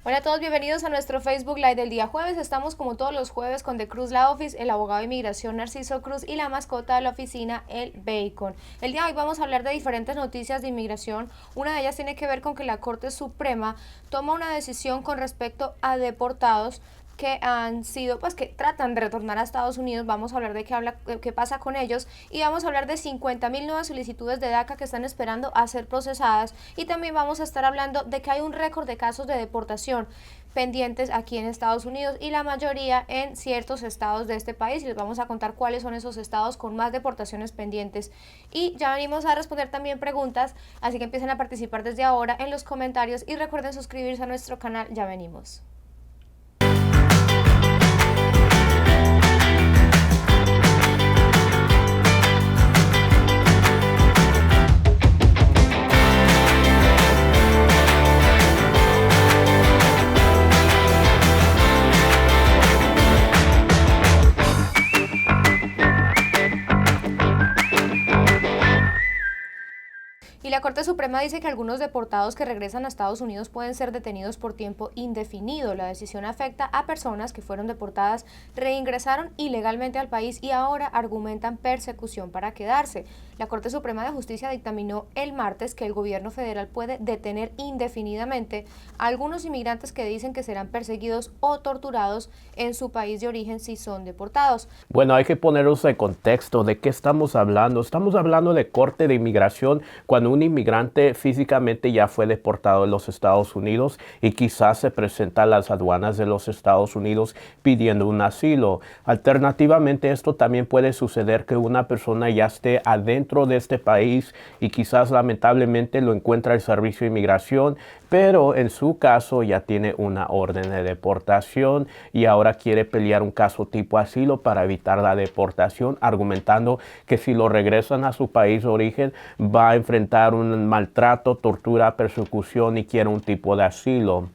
Hola a todos, bienvenidos a nuestro Facebook Live del día jueves. Estamos como todos los jueves con The Cruz La Office, el abogado de inmigración Narciso Cruz y la mascota de la oficina, el Bacon. El día de hoy vamos a hablar de diferentes noticias de inmigración. Una de ellas tiene que ver con que la Corte Suprema toma una decisión con respecto a deportados que han sido, pues que tratan de retornar a Estados Unidos. Vamos a hablar de qué pasa con ellos y vamos a hablar de 50.000 nuevas solicitudes de DACA que están esperando a ser procesadas, y también vamos a estar hablando de que hay un récord de casos de deportación pendientes aquí en Estados Unidos y la mayoría en ciertos estados de este país, y les vamos a contar cuáles son esos estados con más deportaciones pendientes. Y ya venimos a responder también preguntas, así que empiecen a participar desde ahora en los comentarios y recuerden suscribirse a nuestro canal. Ya venimos. Y la Corte Suprema dice que algunos deportados que regresan a Estados Unidos pueden ser detenidos por tiempo indefinido. La decisión afecta a personas que fueron deportadas, reingresaron ilegalmente al país y ahora argumentan persecución para quedarse. La Corte Suprema de Justicia dictaminó el martes que el gobierno federal puede detener indefinidamente a algunos inmigrantes que dicen que serán perseguidos o torturados en su país de origen si son deportados. Bueno, hay que ponernos en contexto de qué estamos hablando. Estamos hablando de corte de inmigración cuando un inmigrante físicamente ya fue deportado de los Estados Unidos y quizás se presenta a las aduanas de los Estados Unidos pidiendo un asilo. Alternativamente, esto también puede suceder que una persona ya esté adentro de este país y quizás lamentablemente lo encuentra el Servicio de Inmigración, pero en su caso ya tiene una orden de deportación y ahora quiere pelear un caso tipo asilo para evitar la deportación, argumentando que si lo regresan a su país de origen va a enfrentar un maltrato, tortura, persecución y quiere un tipo de asilo.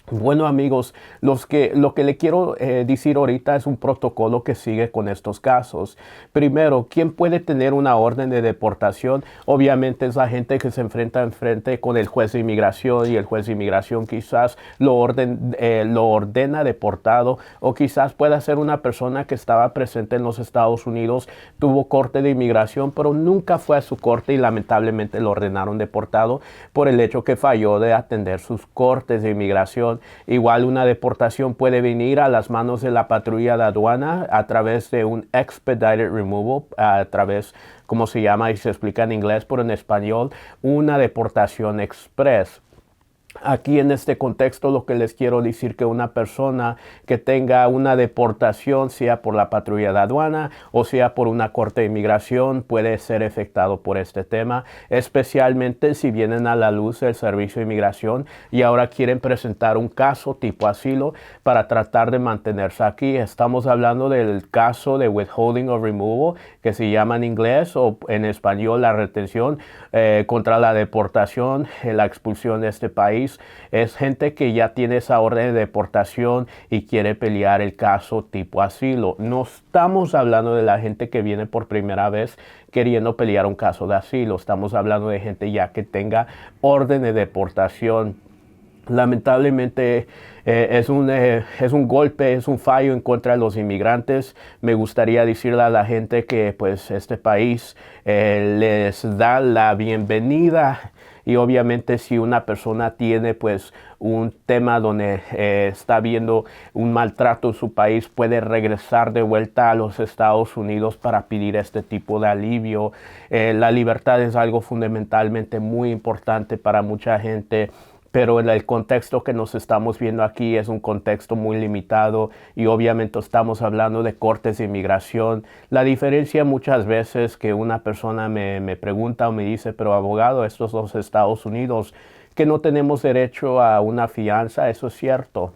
Bueno amigos, lo que le quiero decir ahorita es un protocolo que sigue con estos casos. Primero, ¿quién puede tener una orden de deportación? Obviamente es la gente que se enfrenta en frente con el juez de inmigración y el juez de inmigración quizás lo ordena deportado, o quizás pueda ser una persona que estaba presente en los Estados Unidos, tuvo corte de inmigración, pero nunca fue a su corte y lamentablemente lo ordenaron deportado por el hecho que falló de atender sus cortes de inmigración. Igual una deportación puede venir a las manos de la patrulla de aduana a través de un expedited removal, a través, como se llama y se explica en inglés, pero en español, una deportación express. Aquí en este contexto lo que les quiero decir que una persona que tenga una deportación, sea por la patrulla de aduana o sea por una corte de inmigración, puede ser afectado por este tema, especialmente si vienen a la luz del Servicio de Inmigración y ahora quieren presentar un caso tipo asilo para tratar de mantenerse aquí. Estamos hablando del caso de withholding of removal, que se llama en inglés o en español la retención contra la deportación, la expulsión de este país. Es gente que ya tiene esa orden de deportación y quiere pelear el caso tipo asilo. No estamos hablando de la gente que viene por primera vez queriendo pelear un caso de asilo. Estamos hablando de gente ya que tenga orden de deportación. Lamentablemente es un golpe, es un fallo en contra de los inmigrantes. Me gustaría decirle a la gente que pues este país les da la bienvenida, y obviamente si una persona tiene pues un tema donde está viendo un maltrato en su país, puede regresar de vuelta a los Estados Unidos para pedir este tipo de alivio. La libertad es algo fundamentalmente muy importante para mucha gente, pero en el contexto que nos estamos viendo aquí es un contexto muy limitado y obviamente estamos hablando de cortes de inmigración. La diferencia muchas veces que una persona me pregunta o me dice, pero abogado, estos son los Estados Unidos, que no tenemos derecho a una fianza. Eso es cierto.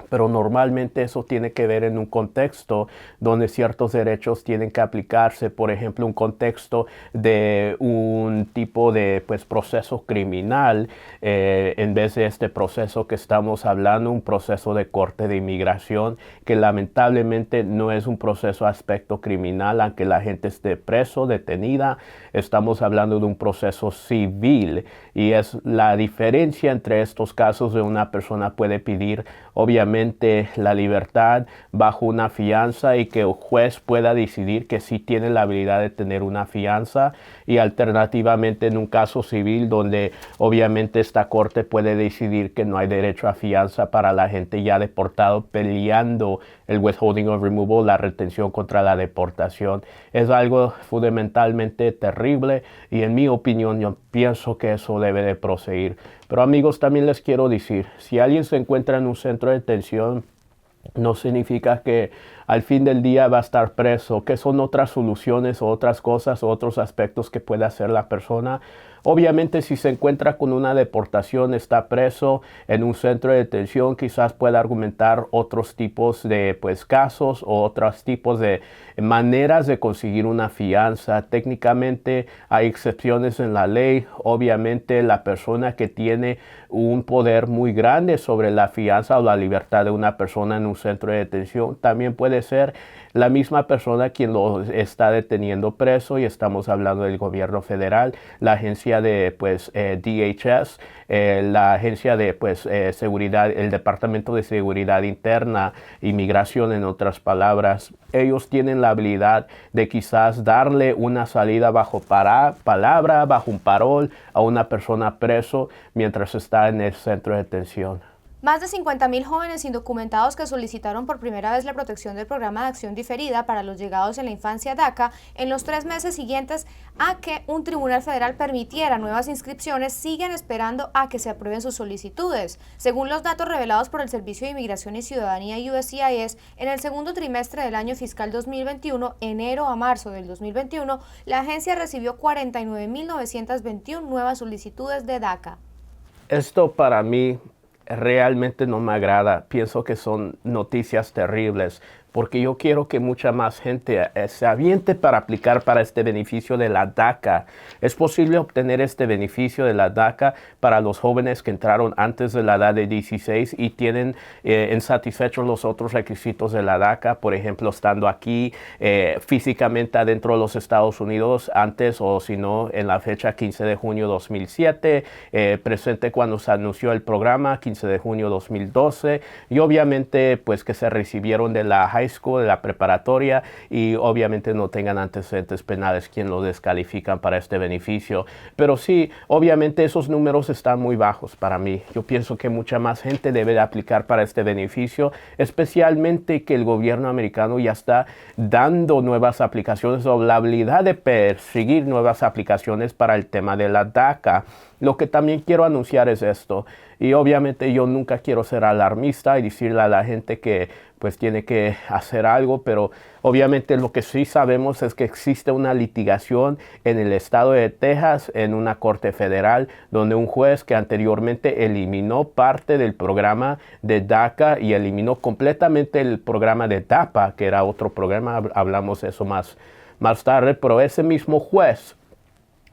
pero normalmente eso tiene que ver en un contexto donde ciertos derechos tienen que aplicarse, por ejemplo, un contexto de un tipo de proceso criminal, en vez de este proceso que estamos hablando, un proceso de corte de inmigración, que lamentablemente no es un proceso aspecto criminal, aunque la gente esté preso, detenida, estamos hablando de un proceso civil, y es la diferencia entre estos casos de una persona puede pedir obviamente la libertad bajo una fianza y que el juez pueda decidir que sí tiene la habilidad de tener una fianza, y alternativamente en un caso civil donde obviamente esta corte puede decidir que no hay derecho a fianza para la gente ya deportado peleando el withholding of removal, la retención contra la deportación. Es algo fundamentalmente terrible y en mi opinión yo pienso que eso debe de proseguir. Pero amigos, también les quiero decir, si alguien se encuentra en un centro de detención, no significa que al fin del día va a estar preso, que son otras soluciones o otras cosas o otros aspectos que puede hacer la persona. Obviamente, si se encuentra con una deportación, está preso en un centro de detención, quizás pueda argumentar otros tipos de casos o otros tipos de maneras de conseguir una fianza. Técnicamente hay excepciones en la ley. Obviamente, la persona que tiene un poder muy grande sobre la fianza o la libertad de una persona en un centro de detención también puede ser la misma persona quien lo está deteniendo preso, y estamos hablando del gobierno federal, la agencia de DHS, la agencia de seguridad, el Departamento de Seguridad Interna, Inmigración en otras palabras. Ellos tienen la habilidad de quizás darle una salida bajo palabra, bajo un parol a una persona preso mientras está en el centro de detención. Más de 50.000 jóvenes indocumentados que solicitaron por primera vez la protección del Programa de Acción Diferida para los Llegados en la Infancia DACA en los 3 meses siguientes a que un tribunal federal permitiera nuevas inscripciones siguen esperando a que se aprueben sus solicitudes. Según los datos revelados por el Servicio de Inmigración y Ciudadanía USCIS, en el segundo trimestre del año fiscal 2021, enero a marzo del 2021, la agencia recibió 49.921 nuevas solicitudes de DACA. Esto para mí realmente no me agrada. Pienso que son noticias terribles, porque yo quiero que mucha más gente se aviente para aplicar para este beneficio de la DACA. Es posible obtener este beneficio de la DACA para los jóvenes que entraron antes de la edad de 16 y tienen insatisfechos los otros requisitos de la DACA, por ejemplo, estando aquí físicamente adentro de los Estados Unidos antes o si no en la fecha 15 de junio 2007, presente cuando se anunció el programa 15 de junio 2012, y obviamente que se recibieron de la high school, de la preparatoria, y obviamente no tengan antecedentes penales quien lo descalifican para este beneficio. Pero sí, obviamente esos números están muy bajos para mí. Yo pienso que mucha más gente debe de aplicar para este beneficio, especialmente que el gobierno americano ya está dando nuevas aplicaciones o la habilidad de perseguir nuevas aplicaciones para el tema de la DACA. Lo que también quiero anunciar es esto, y obviamente yo nunca quiero ser alarmista y decirle a la gente que tiene que hacer algo, pero obviamente lo que sí sabemos es que existe una litigación en el estado de Texas, en una corte federal, donde un juez que anteriormente eliminó parte del programa de DACA y eliminó completamente el programa de DAPA, que era otro programa, hablamos de eso más tarde, pero ese mismo juez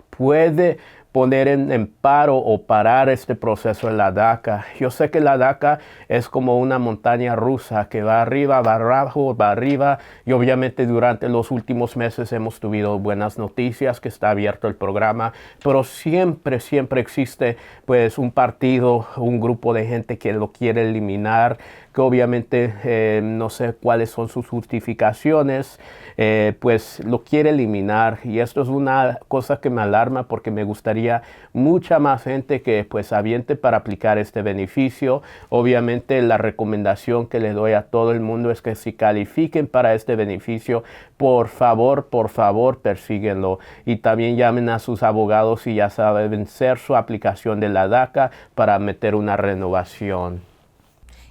puede poner en paro o parar este proceso en la DACA. Yo sé que la DACA es como una montaña rusa que va arriba, va abajo, va arriba, y obviamente durante los últimos meses hemos tenido buenas noticias que está abierto el programa, pero siempre existe un partido, un grupo de gente que lo quiere eliminar, que obviamente no sé cuáles son sus justificaciones, lo quiere eliminar, y esto es una cosa que me alarma porque me gustaría mucha más gente que aviente para aplicar este beneficio. Obviamente la recomendación que le doy a todo el mundo es que si califiquen para este beneficio, por favor, persíguenlo, y también llamen a sus abogados si ya saben vencer su aplicación de la DACA para meter una renovación.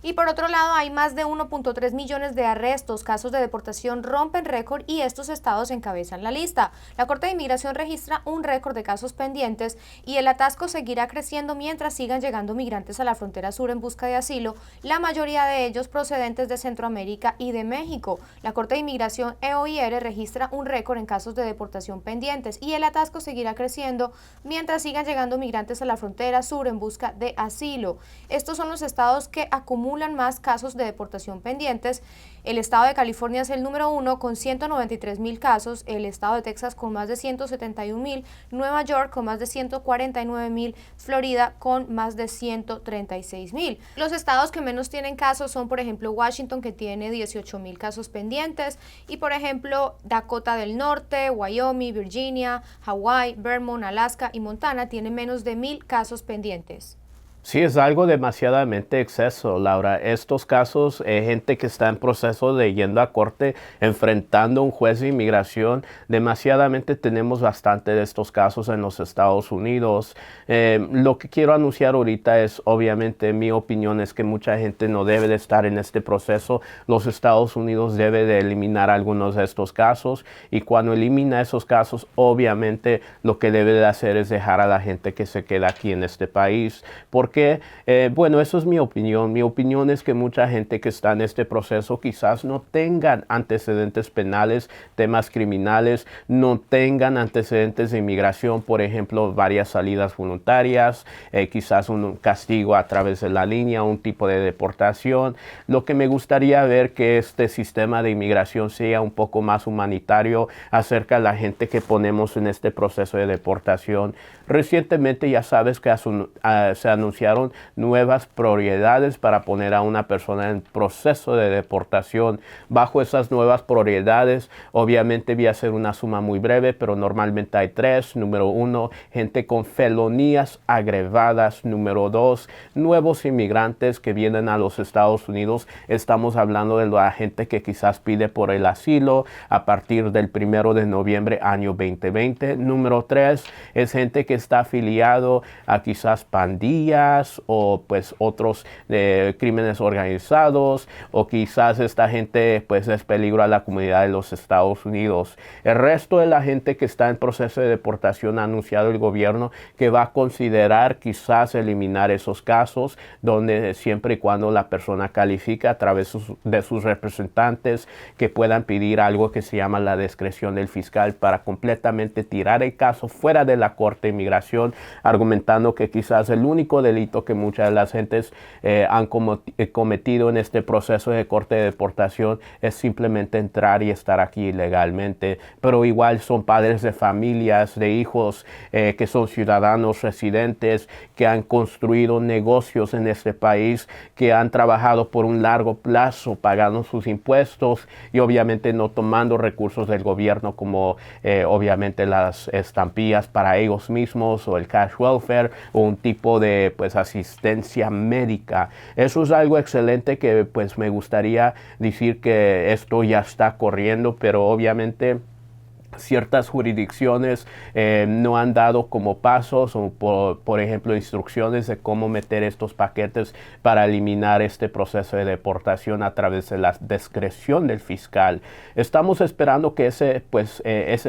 Y por otro lado, hay más de 1.3 millones de arrestos, casos de deportación rompen récord y estos estados encabezan la lista. La Corte de Inmigración registra un récord de casos pendientes y el atasco seguirá creciendo mientras sigan llegando migrantes a la frontera sur en busca de asilo, la mayoría de ellos procedentes de Centroamérica y de México. La Corte de Inmigración EOIR registra un récord en casos de deportación pendientes y el atasco seguirá creciendo mientras sigan llegando migrantes a la frontera sur en busca de asilo. Estos son los estados que acumulan más casos de deportación pendientes. El estado de California es el número 1 con 193.000 casos, el estado de Texas con más de 171.000, Nueva York con más de 149.000, Florida con más de 136.000. Los estados que menos tienen casos son, por ejemplo, Washington, que tiene 18.000 casos pendientes, y por ejemplo, Dakota del Norte, Wyoming, Virginia, Hawái, Vermont, Alaska y Montana tienen menos de 1.000 casos pendientes. Sí, es algo demasiadamente exceso, Laura. Estos casos, gente que está en proceso de yendo a corte, enfrentando a un juez de inmigración, demasiadamente tenemos bastante de estos casos en los Estados Unidos. Lo que quiero anunciar ahorita es, obviamente, mi opinión es que mucha gente no debe de estar en este proceso. Los Estados Unidos debe de eliminar algunos de estos casos y cuando elimina esos casos, obviamente, lo que debe de hacer es dejar a la gente que se queda aquí en este país. Porque, bueno, eso es mi opinión. Mi opinión es que mucha gente que está en este proceso quizás no tengan antecedentes penales, temas criminales, no tengan antecedentes de inmigración, por ejemplo, varias salidas voluntarias, quizás un castigo a través de la línea, un tipo de deportación. Lo que me gustaría ver que este sistema de inmigración sea un poco más humanitario acerca de la gente que ponemos en este proceso de deportación. Recientemente ya sabes que se anunciaron nuevas prioridades para poner a una persona en proceso de deportación. Bajo esas nuevas prioridades, obviamente voy a hacer una suma muy breve, pero normalmente hay 3. Número 1, gente con felonías agravadas. Número 2, nuevos inmigrantes que vienen a los Estados Unidos. Estamos hablando de la gente que quizás pide por el asilo a partir del 1 de noviembre año 2020. Número 3, es gente que está afiliado a quizás pandillas o pues otros crímenes organizados, o quizás esta gente pues es peligro a la comunidad de los Estados Unidos. El resto de la gente que está en proceso de deportación ha anunciado el gobierno que va a considerar quizás eliminar esos casos donde siempre y cuando la persona califica a través de sus representantes que puedan pedir algo que se llama la discreción del fiscal para completamente tirar el caso fuera de la Corte de Inmigración, argumentando que quizás el único delito que muchas de las gentes han cometido en este proceso de corte de deportación es simplemente entrar y estar aquí ilegalmente, pero igual son padres de familias, de hijos que son ciudadanos residentes, que han construido negocios en este país, que han trabajado por un largo plazo pagando sus impuestos y obviamente no tomando recursos del gobierno como obviamente las estampillas para ellos mismos o el cash welfare o un tipo de pues asistencia médica. Eso es algo excelente que pues me gustaría decir que esto ya está corriendo, pero obviamente ciertas jurisdicciones no han dado como pasos o por ejemplo instrucciones de cómo meter estos paquetes para eliminar este proceso de deportación a través de la discreción del fiscal. Estamos esperando que ese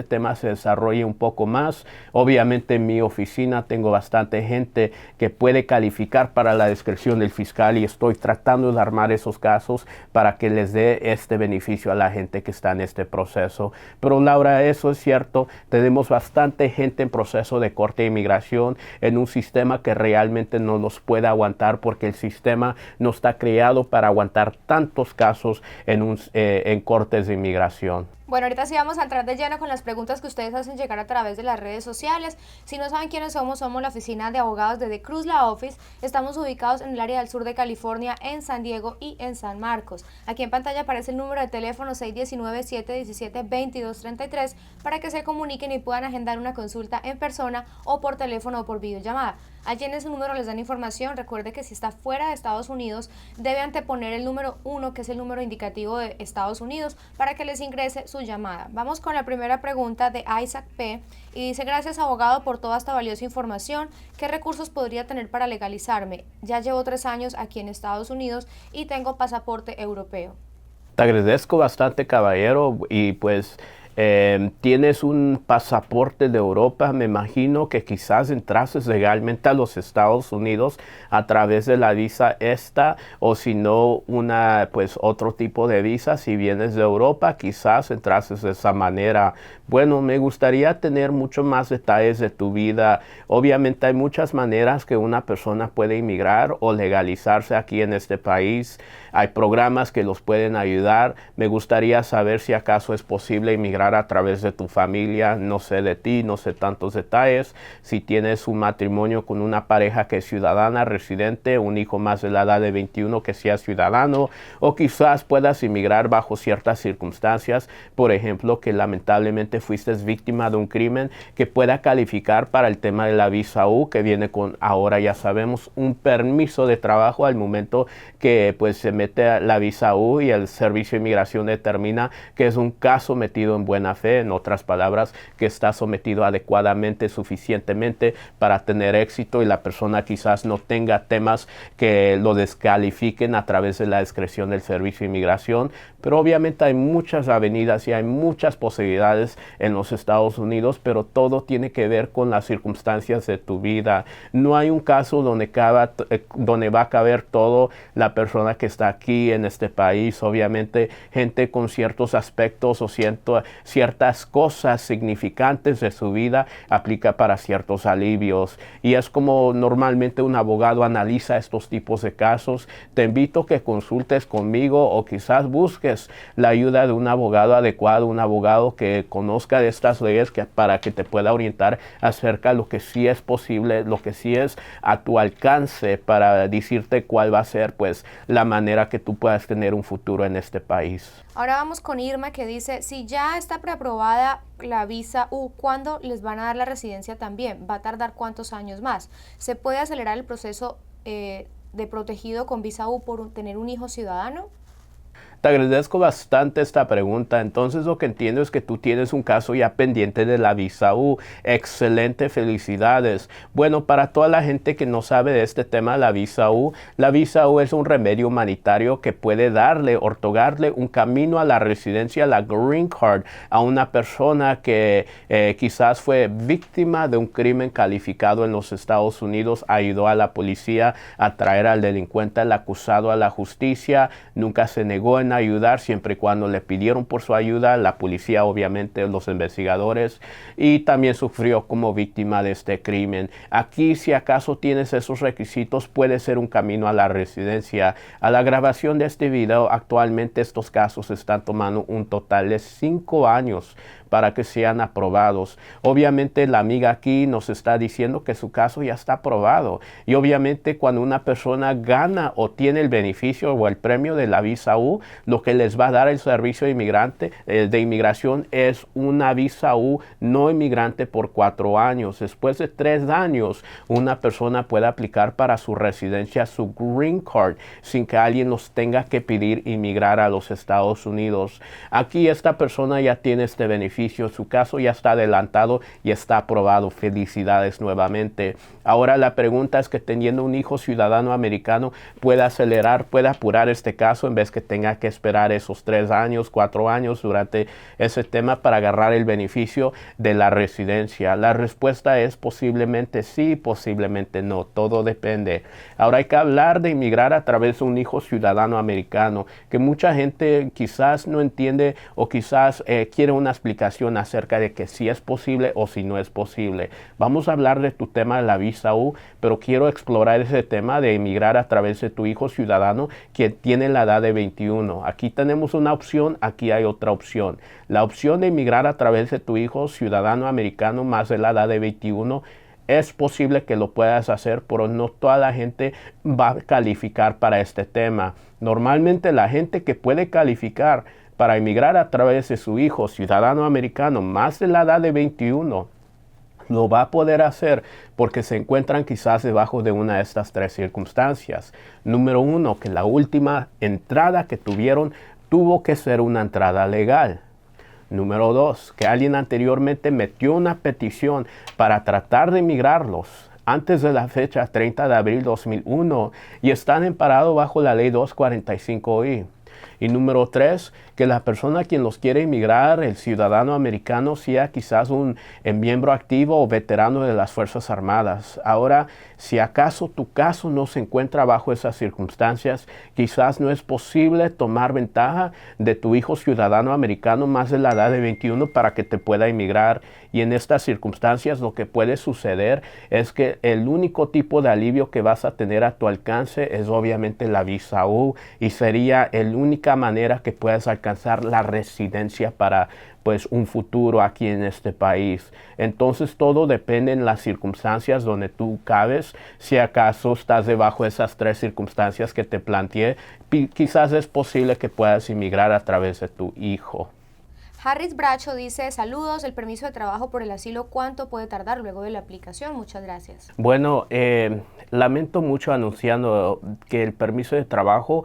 tema se desarrolle un poco más. Obviamente en mi oficina tengo bastante gente que puede calificar para la discreción del fiscal y estoy tratando de armar esos casos para que les dé este beneficio a la gente que está en este proceso. Pero Laura, eso es cierto, tenemos bastante gente en proceso de corte de inmigración en un sistema que realmente no los puede aguantar porque el sistema no está creado para aguantar tantos casos en cortes de inmigración. Bueno, ahorita sí vamos a entrar de lleno con las preguntas que ustedes hacen llegar a través de las redes sociales. Si no saben quiénes somos la oficina de abogados de The Cruz Law Office. Estamos ubicados en el área del sur de California, en San Diego y en San Marcos. Aquí en pantalla aparece el número de teléfono 619-717-2233 para que se comuniquen y puedan agendar una consulta en persona o por teléfono o por videollamada. Allí en ese número les dan información. Recuerde que si está fuera de Estados Unidos, debe anteponer el número 1, que es el número indicativo de Estados Unidos, para que les ingrese su llamada. Vamos con la primera pregunta de Isaac P. Y dice: gracias, abogado, por toda esta valiosa información. ¿Qué recursos podría tener para legalizarme? Ya llevo 3 años aquí en Estados Unidos y tengo pasaporte europeo. Te agradezco bastante, caballero, y pues tienes un pasaporte de Europa. Me imagino que quizás entrases legalmente a los Estados Unidos a través de la visa esta, o si no, pues otro tipo de visa. Si vienes de Europa, quizás entrases de esa manera. Bueno, me gustaría tener mucho más detalles de tu vida. Obviamente hay muchas maneras que una persona puede inmigrar o legalizarse aquí en este país. Hay programas que los pueden ayudar. Me gustaría saber si acaso es posible inmigrar a través de tu familia. No sé de ti, no sé tantos detalles. Si tienes un matrimonio con una pareja que es ciudadana, residente, un hijo más de la edad de 21 que sea ciudadano, o quizás puedas inmigrar bajo ciertas circunstancias, por ejemplo, que lamentablemente fuiste víctima de un crimen, que pueda calificar para el tema de la visa U, que viene con, ahora ya sabemos, un permiso de trabajo al momento que pues se mete la visa U y el Servicio de Inmigración determina que es un caso metido en buena fe, en otras palabras, que está sometido adecuadamente, suficientemente para tener éxito, y la persona quizás no tenga temas que lo descalifiquen a través de la discreción del Servicio de Inmigración. Pero obviamente hay muchas avenidas y hay muchas posibilidades en los Estados Unidos, pero todo tiene que ver con las circunstancias de tu vida. No hay un caso donde va a caber todo la persona que está aquí en este país. Obviamente gente con ciertos aspectos o ciertas cosas significantes de su vida aplica para ciertos alivios, y es como normalmente un abogado analiza estos tipos de casos. Te invito a que consultes conmigo o quizás busques la ayuda de un abogado adecuado, un abogado que conozca de estas leyes, para que te pueda orientar acerca de lo que sí es posible, lo que sí es a tu alcance, para decirte cuál va a ser pues la manera que tú puedas tener un futuro en este país. Ahora vamos con Irma, que dice: si ya está preaprobada la visa U, ¿cuándo les van a dar la residencia también? ¿Va a tardar cuántos años más? ¿Se puede acelerar el proceso de protegido con visa U por tener un hijo ciudadano? Te agradezco bastante esta pregunta. Entonces lo que entiendo es que tú tienes un caso ya pendiente de la visa U. Excelente, felicidades. Bueno, para toda la gente que no sabe de este tema, la visa U es un remedio humanitario que puede otorgarle un camino a la residencia, la Green Card, a una persona que quizás fue víctima de un crimen calificado en los Estados Unidos, ayudó a la policía a traer al delincuente, al acusado, a la justicia, nunca se negó en ayudar siempre y cuando le pidieron por su ayuda, la policía, obviamente los investigadores, y también sufrió como víctima de este crimen. Aquí, si acaso tienes esos requisitos, puede ser un camino a la residencia. A la grabación de este video, actualmente estos casos están tomando un total de 5 años para que sean aprobados. Obviamente la amiga aquí nos está diciendo que su caso ya está aprobado, y obviamente cuando una persona gana o tiene el beneficio o el premio de la visa U, lo que les va a dar el Servicio de Inmigración es una visa U no inmigrante por 4 años. Después de 3 años, una persona puede aplicar para su residencia, su Green Card, sin que alguien los tenga que pedir inmigrar a los Estados Unidos. Aquí esta persona ya tiene este beneficio. Su caso ya está adelantado y está aprobado. Felicidades nuevamente. Ahora la pregunta es que teniendo un hijo ciudadano americano puede acelerar, puede apurar este caso en vez que tenga que esperar esos 3 años, 4 años durante ese tema para agarrar el beneficio de la residencia. La respuesta es posiblemente sí, posiblemente no. Todo depende. Ahora hay que hablar de inmigrar a través de un hijo ciudadano americano, que mucha gente quizás no entiende o quizás quiere una explicación acerca de que si es posible o si no es posible. Vamos a hablar de tu tema de la visa U, pero quiero explorar ese tema de emigrar a través de tu hijo ciudadano que tiene la edad de 21. Aquí tenemos una opción, aquí hay otra opción. La opción de emigrar a través de tu hijo ciudadano americano más de la edad de 21 es posible que lo puedas hacer, pero no toda la gente va a calificar para este tema. Normalmente la gente que puede calificar para emigrar a través de su hijo ciudadano americano más de la edad de 21 lo va a poder hacer porque se encuentran quizás debajo de una de estas tres circunstancias. Número uno, que la última entrada que tuvieron tuvo que ser una entrada legal. Número dos, que alguien anteriormente metió una petición para tratar de migrarlos antes de la fecha 30 de abril 2001 y están amparados bajo la ley 245I. Y número tres, que la persona a quien los quiere inmigrar, el ciudadano americano, sea quizás un miembro activo o veterano de las Fuerzas Armadas. Ahora, si acaso tu caso no se encuentra bajo esas circunstancias, quizás no es posible tomar ventaja de tu hijo ciudadano americano más de la edad de 21 para que te pueda inmigrar. Y en estas circunstancias lo que puede suceder es que el único tipo de alivio que vas a tener a tu alcance es obviamente la visa U y sería la única manera que puedas alcanzar la residencia para pues un futuro aquí en este país. Entonces todo depende en las circunstancias donde tú cabes. Si acaso estás debajo de esas tres circunstancias que te planteé, quizás es posible que puedas inmigrar a través de tu hijo. Harris Bracho dice, saludos, el permiso de trabajo por el asilo, ¿cuánto puede tardar luego de la aplicación? Muchas gracias. Bueno, lamento mucho anunciando que el permiso de trabajo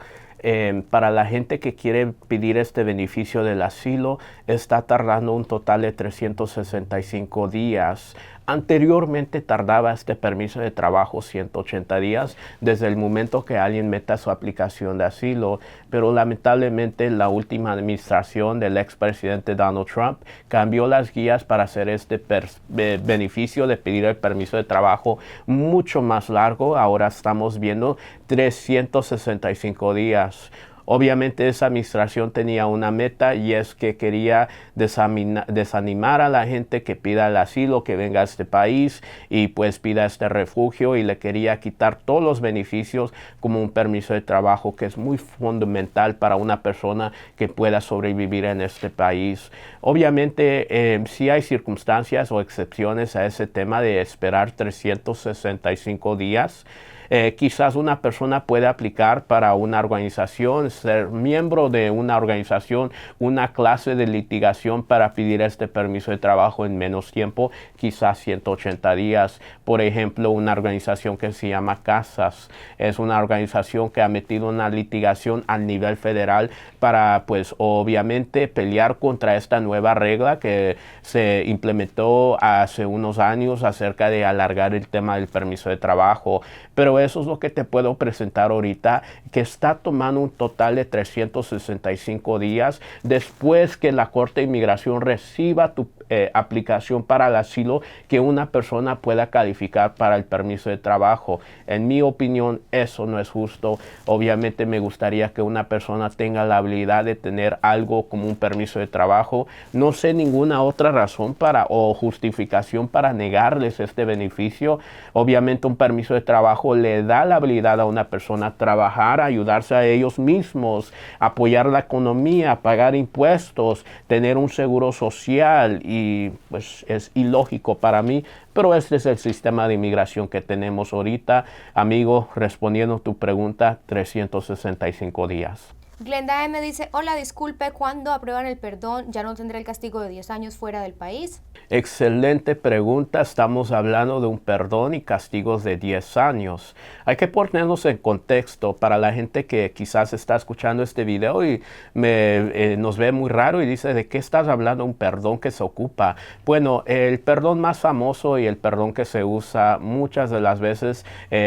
para la gente que quiere pedir este beneficio del asilo está tardando un total de 365 días. Anteriormente tardaba este permiso de trabajo 180 días desde el momento que alguien meta su aplicación de asilo, pero lamentablemente la última administración del expresidente Donald Trump cambió las guías para hacer este beneficio de pedir el permiso de trabajo mucho más largo. Ahora estamos viendo 365 días. Obviamente esa administración tenía una meta y es que quería desanimar a la gente que pida el asilo, que venga a este país y pues pida este refugio, y le quería quitar todos los beneficios como un permiso de trabajo que es muy fundamental para una persona que pueda sobrevivir en este país. Obviamente sí hay circunstancias o excepciones a ese tema de esperar 365 días. Quizás una persona puede aplicar para una organización, ser miembro de una organización, una clase de litigación para pedir este permiso de trabajo en menos tiempo, quizás 180 días. Por ejemplo, una organización que se llama CASAS es una organización que ha metido una litigación a nivel federal para, pues, obviamente pelear contra esta nueva regla que se implementó hace unos años acerca de alargar el tema del permiso de trabajo. Pero eso es lo que te puedo presentar ahorita, que está tomando un total de 365 días después que la Corte de Inmigración reciba tu aplicación para el asilo, que una persona pueda calificar para el permiso de trabajo. En mi opinión, eso no es justo. Obviamente me gustaría que una persona tenga la habilidad de tener algo como un permiso de trabajo. No sé ninguna otra razón o justificación para negarles este beneficio. Obviamente un permiso de trabajo le da la habilidad a una persona a trabajar, a ayudarse a ellos mismos, apoyar la economía, pagar impuestos, tener un seguro social, y pues es ilógico para mí, pero este es el sistema de inmigración que tenemos ahorita. Amigo, respondiendo a tu pregunta, 365 días. Glenda M dice, hola, disculpe, ¿cuándo aprueban el perdón? ¿Ya no tendré el castigo de 10 años fuera del país? Excelente pregunta. Estamos hablando de un perdón y castigos de 10 años. Hay que ponernos en contexto para la gente que quizás está escuchando este video y nos ve muy raro y dice, ¿de qué estás hablando? Un perdón que se ocupa. Bueno, el perdón más famoso y el perdón que se usa muchas de las veces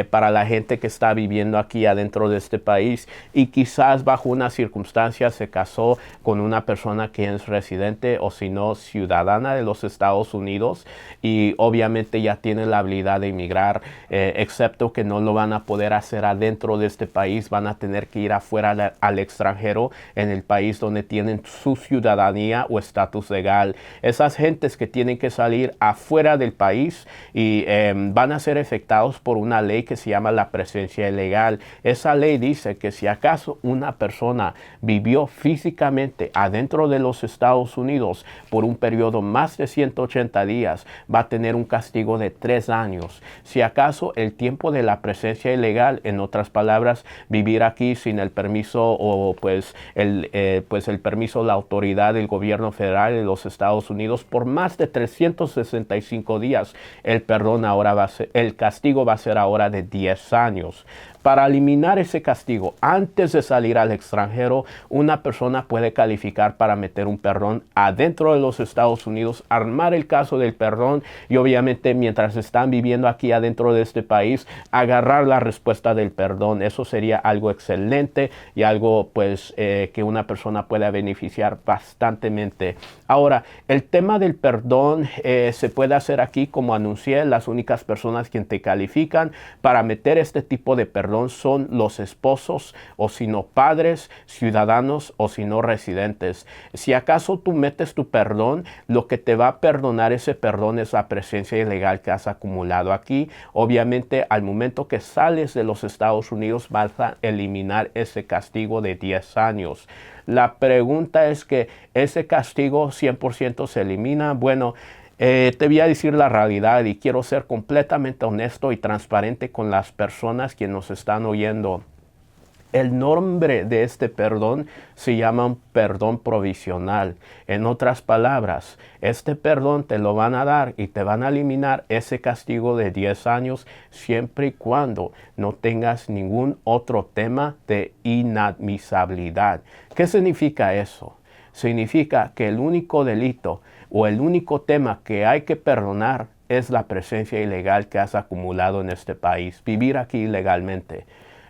para la gente que está viviendo aquí adentro de este país y quizás bajo una circunstancia se casó con una persona que es residente o si no ciudadana de los Estados Unidos y obviamente ya tiene la habilidad de inmigrar, excepto que no lo van a poder hacer adentro de este país, van a tener que ir afuera al extranjero en el país donde tienen su ciudadanía o estatus legal. Esas gentes que tienen que salir afuera del país y van a ser afectados por una ley que se llama la presencia ilegal. Esa ley dice que si acaso una persona persona vivió físicamente adentro de los Estados Unidos por un periodo más de 180 días, va a tener un castigo de 3 años. Si acaso el tiempo de la presencia ilegal, en otras palabras, vivir aquí sin el permiso o pues el permiso de la autoridad del gobierno federal de los Estados Unidos por más de 365 días, el castigo va a ser ahora de 10 años. Para eliminar ese castigo antes de salir al extranjero, una persona puede calificar para meter un perdón adentro de los Estados Unidos, armar el caso del perdón y obviamente mientras están viviendo aquí adentro de este país, agarrar la respuesta del perdón. Eso sería algo excelente y algo pues que una persona pueda beneficiar bastantemente. Ahora, el tema del perdón se puede hacer aquí, como anuncié, las únicas personas que te califican para meter este tipo de perdón son los esposos o si no padres, ciudadanos o si no residentes. Si acaso tú metes tu perdón, lo que te va a perdonar ese perdón es la presencia ilegal que has acumulado aquí. Obviamente al momento que sales de los Estados Unidos vas a eliminar ese castigo de 10 años. La pregunta es que ese castigo 100% se elimina. Bueno, te voy a decir la realidad y quiero ser completamente honesto y transparente con las personas que nos están oyendo. El nombre de este perdón se llama un perdón provisional. En otras palabras, este perdón te lo van a dar y te van a eliminar ese castigo de 10 años siempre y cuando no tengas ningún otro tema de inadmisibilidad. ¿Qué significa eso? Significa que el único delito o el único tema que hay que perdonar es la presencia ilegal que has acumulado en este país, vivir aquí ilegalmente.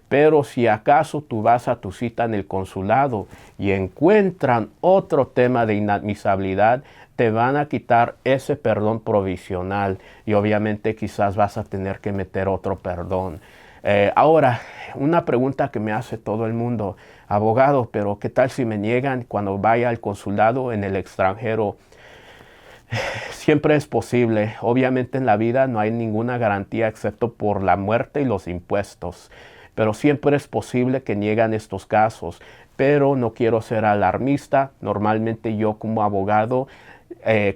Pero si acaso tú vas a tu cita en el consulado y encuentran otro tema de inadmisibilidad, te van a quitar ese perdón provisional y obviamente quizás vas a tener que meter otro perdón. Ahora, una pregunta que me hace todo el mundo, abogado, pero ¿qué tal si me niegan cuando vaya al consulado en el extranjero? Siempre es posible. Obviamente en la vida no hay ninguna garantía excepto por la muerte y los impuestos. Pero siempre es posible que niegan estos casos. Pero no quiero ser alarmista. Normalmente yo como abogado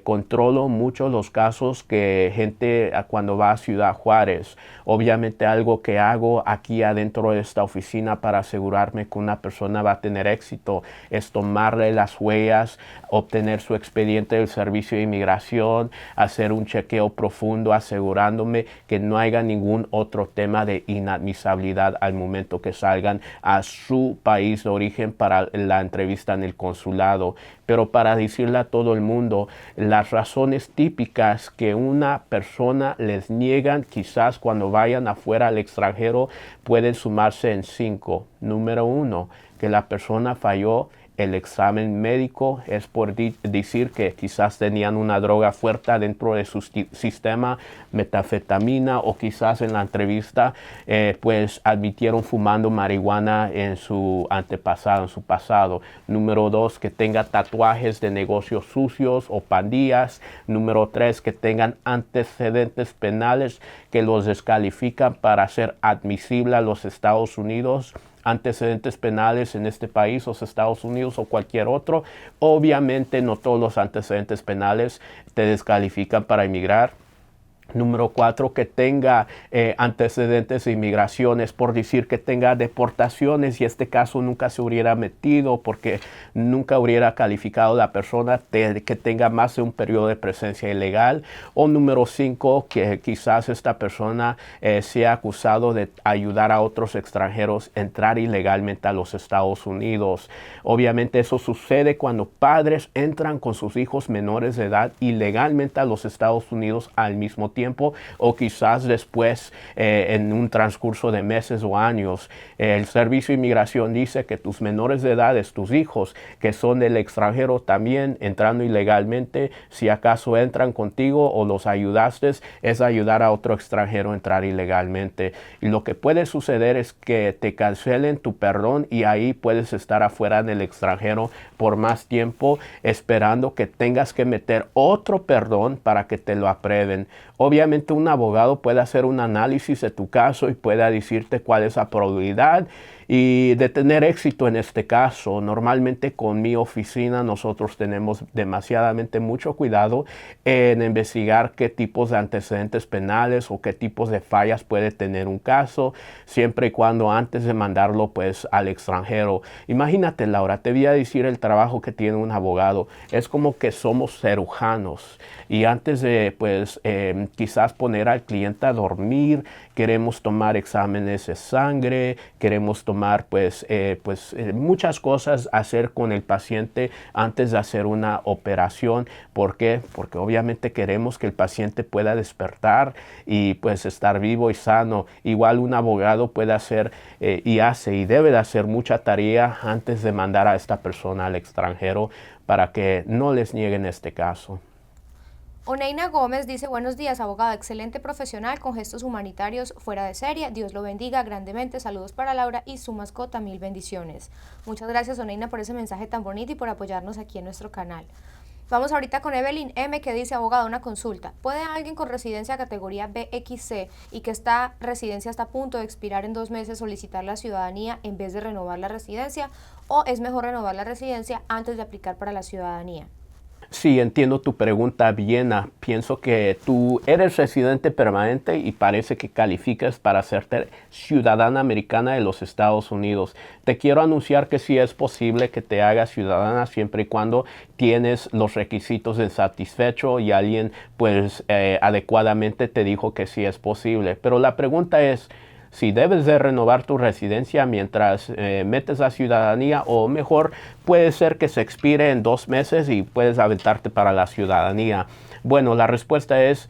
controlo mucho los casos que gente cuando va a Ciudad Juárez. Obviamente algo que hago aquí adentro de esta oficina para asegurarme que una persona va a tener éxito es tomarle las huellas, obtener su expediente del Servicio de Inmigración, hacer un chequeo profundo asegurándome que no haya ningún otro tema de inadmisibilidad al momento que salgan a su país de origen para la entrevista en el consulado. Pero para decirle a todo el mundo, las razones típicas que una persona les niegan quizás cuando vayan afuera al extranjero pueden sumarse en 5. Número 1, que la persona falló el examen médico, es por decir que quizás tenían una droga fuerte dentro de su sistema, metanfetamina, o quizás en la entrevista pues admitieron fumando marihuana en su antepasado, en su pasado. Número 2, que tenga tatuajes de negocios sucios o pandillas. Número 3, que tengan antecedentes penales que los descalifican para ser admisible a los Estados Unidos. Antecedentes penales en este país, los Estados Unidos o cualquier otro. Obviamente no todos los antecedentes penales te descalifican para emigrar. Número 4, que tenga antecedentes de inmigraciones, por decir que tenga deportaciones y este caso nunca se hubiera metido porque nunca hubiera calificado la persona, que tenga más de un periodo de presencia ilegal. O número 5, que quizás esta persona sea acusado de ayudar a otros extranjeros a entrar ilegalmente a los Estados Unidos. Obviamente eso sucede cuando padres entran con sus hijos menores de edad ilegalmente a los Estados Unidos al mismo tiempo, o quizás después en un transcurso de meses o años. El Servicio de Inmigración dice que tus menores de edad, tus hijos que son del extranjero también entrando ilegalmente, si acaso entran contigo o los ayudaste, es ayudar a otro extranjero a entrar ilegalmente. Y lo que puede suceder es que te cancelen tu perdón y ahí puedes estar afuera en el extranjero por más tiempo esperando que tengas que meter otro perdón para que te lo aprueben. Obviamente un abogado puede hacer un análisis de tu caso y puede decirte cuál es la probabilidad Y de tener éxito en este caso, normalmente con mi oficina nosotros tenemos demasiadamente mucho cuidado en investigar qué tipos de antecedentes penales o qué tipos de fallas puede tener un caso, siempre y cuando antes de mandarlo pues al extranjero. Imagínate, Laura, te voy a decir el trabajo que tiene un abogado. Es como que somos cirujanos y antes de pues quizás poner al cliente a dormir, queremos tomar exámenes de sangre, queremos tomar muchas cosas hacer con el paciente antes de hacer una operación. ¿Por qué? Porque obviamente queremos que el paciente pueda despertar y pues estar vivo y sano. Igual un abogado puede hacer y hace y debe de hacer mucha tarea antes de mandar a esta persona al extranjero para que no les nieguen este caso. Oneina Gómez dice, buenos días, abogado, excelente profesional con gestos humanitarios fuera de serie. Dios lo bendiga grandemente. Saludos para Laura y su mascota, mil bendiciones. Muchas gracias, Oneina, por ese mensaje tan bonito y por apoyarnos aquí en nuestro canal. Vamos ahorita con Evelyn M, que dice, abogado, una consulta. ¿Puede alguien con residencia categoría BXC y que esta residencia está a punto de expirar en 2 meses solicitar la ciudadanía en vez de renovar la residencia? ¿O es mejor renovar la residencia antes de aplicar para la ciudadanía? Sí, entiendo tu pregunta, Viena. Pienso que tú eres residente permanente y parece que calificas para ser ciudadana americana de los Estados Unidos. Te quiero anunciar que sí es posible que te hagas ciudadana siempre y cuando tienes los requisitos de satisfecho y alguien pues adecuadamente te dijo que sí es posible. Pero la pregunta es, si debes de renovar tu residencia mientras metes la ciudadanía, o mejor puede ser que se expire en 2 meses y puedes aventarte para la ciudadanía. Bueno, la respuesta es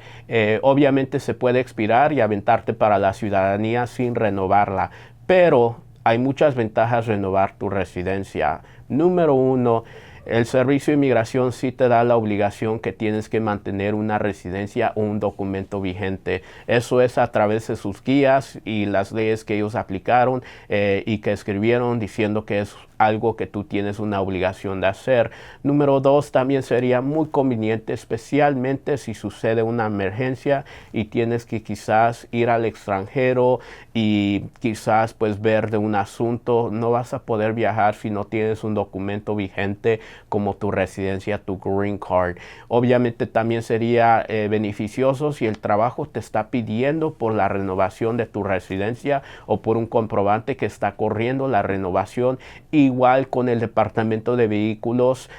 obviamente se puede expirar y aventarte para la ciudadanía sin renovarla, pero hay muchas ventajas renovar tu residencia. Número 1, el Servicio de Inmigración sí te da la obligación que tienes que mantener una residencia o un documento vigente. Eso es a través de sus guías y las leyes que ellos aplicaron y que escribieron diciendo que es algo que tú tienes una obligación de hacer. Número 2, también sería muy conveniente, especialmente si sucede una emergencia y tienes que quizás ir al extranjero y quizás pues ver de un asunto. No vas a poder viajar si no tienes un documento vigente como tu residencia, tu green card. Obviamente también sería beneficioso si el trabajo te está pidiendo por la renovación de tu residencia o por un comprobante que está corriendo la renovación. Igual con el departamento de vehículos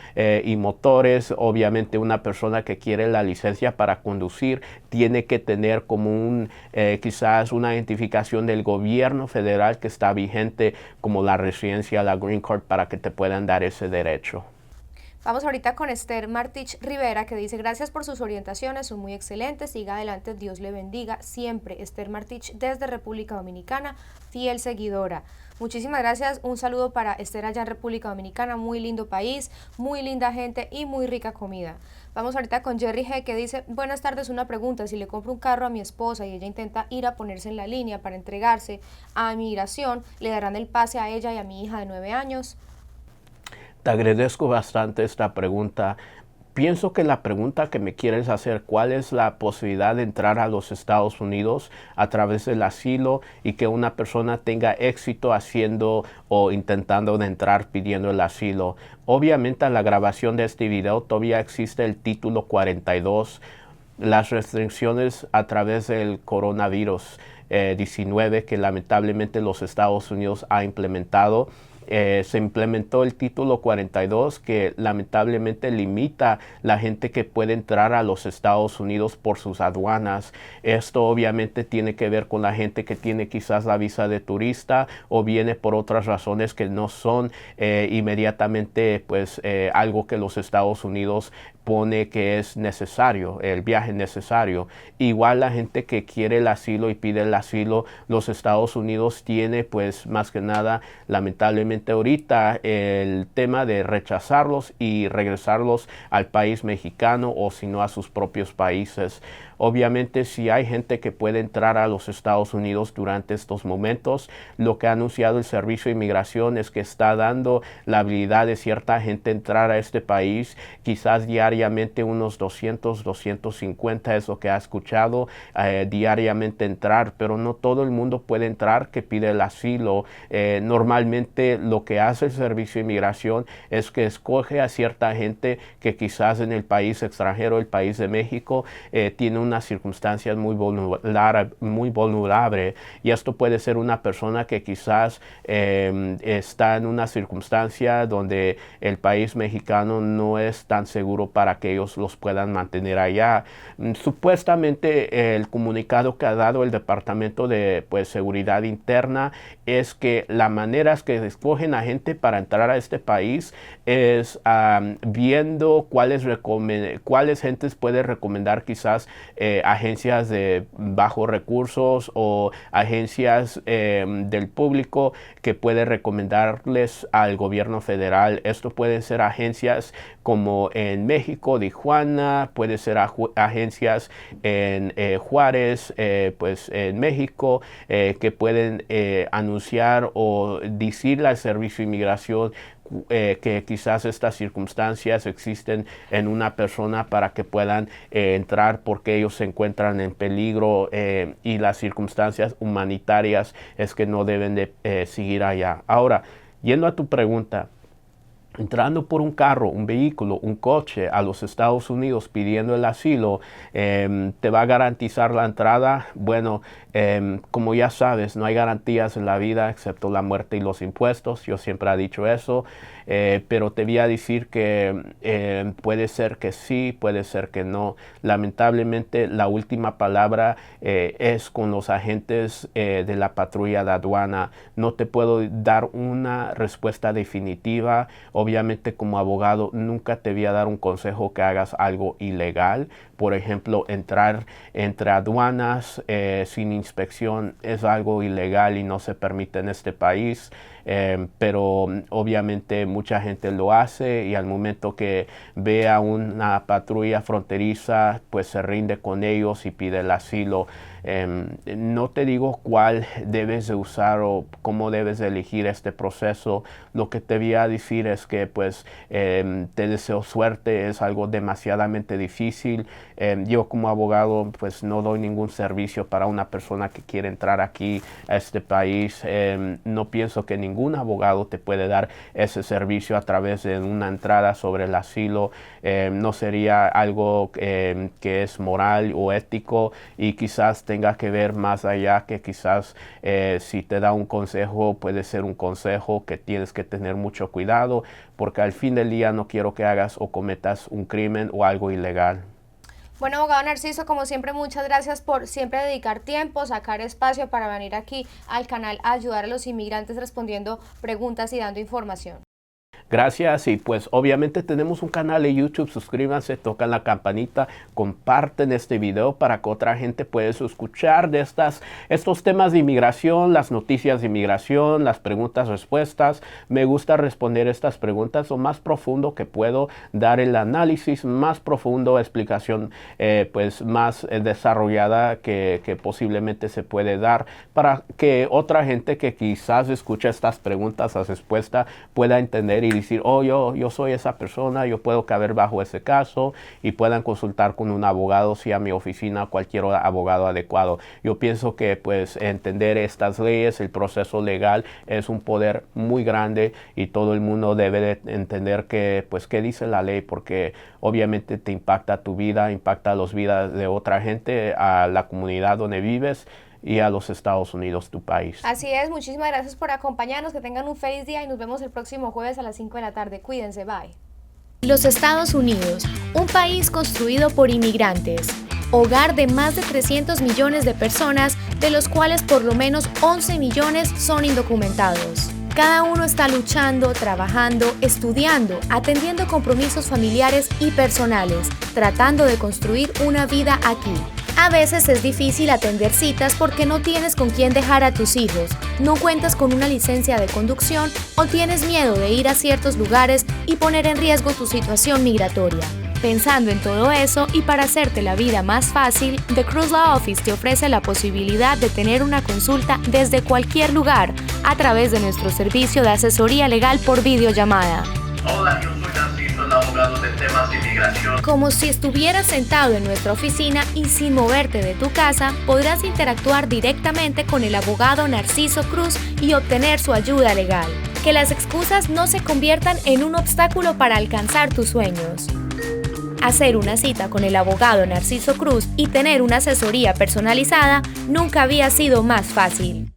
y motores, obviamente una persona que quiere la licencia para conducir tiene que tener como quizás una identificación del gobierno federal que está vigente como la residencia, la green card, para que te puedan dar ese derecho. Vamos ahorita con Esther Martich Rivera, que dice, gracias por sus orientaciones, son muy excelentes, siga adelante, Dios le bendiga siempre. Esther Martich desde República Dominicana, fiel seguidora. Muchísimas gracias, un saludo para Esther allá en República Dominicana, muy lindo país, muy linda gente y muy rica comida. Vamos ahorita con Jerry G, que dice, buenas tardes, una pregunta, si le compro un carro a mi esposa y ella intenta ir a ponerse en la línea para entregarse a migración, ¿le darán el pase a ella y a mi hija de 9 años? Te agradezco bastante esta pregunta. Pienso que la pregunta que me quieres hacer, ¿cuál es la posibilidad de entrar a los Estados Unidos a través del asilo y que una persona tenga éxito haciendo o intentando de entrar pidiendo el asilo? Obviamente en la grabación de este video todavía existe el título 42, las restricciones a través del coronavirus 19 que lamentablemente los Estados Unidos ha implementado. Se implementó el título 42 que lamentablemente limita la gente que puede entrar a los Estados Unidos por sus aduanas. Esto obviamente tiene que ver con la gente que tiene quizás la visa de turista o viene por otras razones que no son inmediatamente algo que los Estados Unidos pone que es necesario, el viaje necesario. Igual la gente que quiere el asilo y pide el asilo, los Estados Unidos tiene pues más que nada lamentablemente ahorita el tema de rechazarlos y regresarlos al país mexicano o si no a sus propios países. Obviamente, si hay gente que puede entrar a los Estados Unidos durante estos momentos, lo que ha anunciado el Servicio de Inmigración es que está dando la habilidad de cierta gente entrar a este país, quizás diariamente unos 200, 250 es lo que ha escuchado, diariamente entrar, pero no todo el mundo puede entrar que pide el asilo. Normalmente lo que hace el Servicio de Inmigración es que escoge a cierta gente que quizás en el país extranjero, el país de México, tiene unas circunstancias muy vulnerables, y esto puede ser una persona que quizás está en una circunstancia donde el país mexicano no es tan seguro para que ellos los puedan mantener allá. Supuestamente el comunicado que ha dado el Departamento de Seguridad Interna es que la manera es que escogen a gente para entrar a este país es viendo cuáles gentes puede recomendar quizás agencias de bajos recursos o agencias del público que puede recomendarles al gobierno federal. Esto puede ser agencias como en México, Tijuana, puede ser agencias en Juárez, pues en México, que pueden anunciar o decirle al Servicio de Inmigración que quizás estas circunstancias existen en una persona para que puedan entrar porque ellos se encuentran en peligro y las circunstancias humanitarias es que no deben de seguir allá. Ahora, yendo a tu pregunta, entrando por un carro, un vehículo, un coche a los Estados Unidos pidiendo el asilo, ¿te va a garantizar la entrada? Bueno, como ya sabes, no hay garantías en la vida excepto la muerte y los impuestos. Yo siempre he dicho eso, pero te voy a decir que puede ser que sí, puede ser que no. Lamentablemente, la última palabra es con los agentes de la patrulla de aduana. No te puedo dar una respuesta definitiva. Obviamente, como abogado, nunca te voy a dar un consejo que hagas algo ilegal. Por ejemplo, entrar entre aduanas sin inspección es algo ilegal y no se permite en este país. Pero obviamente mucha gente lo hace y al momento que ve a una patrulla fronteriza, pues se rinde con ellos y pide el asilo. No te digo cuál debes de usar o cómo debes de elegir este proceso. Lo que te voy a decir es que pues te deseo suerte. Es algo demasiadamente difícil. Yo como abogado pues no doy ningún servicio para una persona que quiere entrar aquí a este país. No pienso que ningún abogado te puede dar ese servicio a través de una entrada sobre el asilo. No sería algo que es moral o ético y quizás tenga que ver más allá, que quizás si te da un consejo puede ser un consejo que tienes que tener mucho cuidado, porque al fin del día no quiero que hagas o cometas un crimen o algo ilegal. Bueno, abogado Narciso, como siempre, muchas gracias por siempre dedicar tiempo, sacar espacio para venir aquí al canal a ayudar a los inmigrantes respondiendo preguntas y dando información. Gracias, y pues obviamente tenemos un canal de YouTube. Suscríbanse, tocan la campanita, comparten este video para que otra gente pueda escuchar de estos temas de inmigración, las noticias de inmigración, las preguntas, respuestas. Me gusta responder estas preguntas lo más profundo que puedo, dar el análisis más profundo, explicación pues más desarrollada que posiblemente se puede dar para que otra gente que quizás escucha estas preguntas, las respuestas, pueda entender y decir, oh, yo soy esa persona, yo puedo caber bajo ese caso, y puedan consultar con un abogado, si a mi oficina, cualquier abogado adecuado. Yo pienso que pues entender estas leyes, el proceso legal es un poder muy grande y todo el mundo debe de entender que pues qué dice la ley, porque obviamente te impacta tu vida, impacta las vidas de otra gente, a la comunidad donde vives y a los Estados Unidos, tu país. Así es, muchísimas gracias por acompañarnos, que tengan un feliz día y nos vemos el próximo jueves a las 5 de la tarde. Cuídense, bye. Los Estados Unidos, un país construido por inmigrantes, hogar de más de 300 millones de personas, de los cuales por lo menos 11 millones son indocumentados. Cada uno está luchando, trabajando, estudiando, atendiendo compromisos familiares y personales, tratando de construir una vida aquí. A veces es difícil atender citas porque no tienes con quién dejar a tus hijos, no cuentas con una licencia de conducción o tienes miedo de ir a ciertos lugares y poner en riesgo tu situación migratoria. Pensando en todo eso y para hacerte la vida más fácil, The Cruz Law Office te ofrece la posibilidad de tener una consulta desde cualquier lugar a través de nuestro servicio de asesoría legal por videollamada. Hola, yo soy Narciso, el abogado de temas de inmigración. Como si estuvieras sentado en nuestra oficina y sin moverte de tu casa, podrás interactuar directamente con el abogado Narciso Cruz y obtener su ayuda legal. Que las excusas no se conviertan en un obstáculo para alcanzar tus sueños. Hacer una cita con el abogado Narciso Cruz y tener una asesoría personalizada nunca había sido más fácil.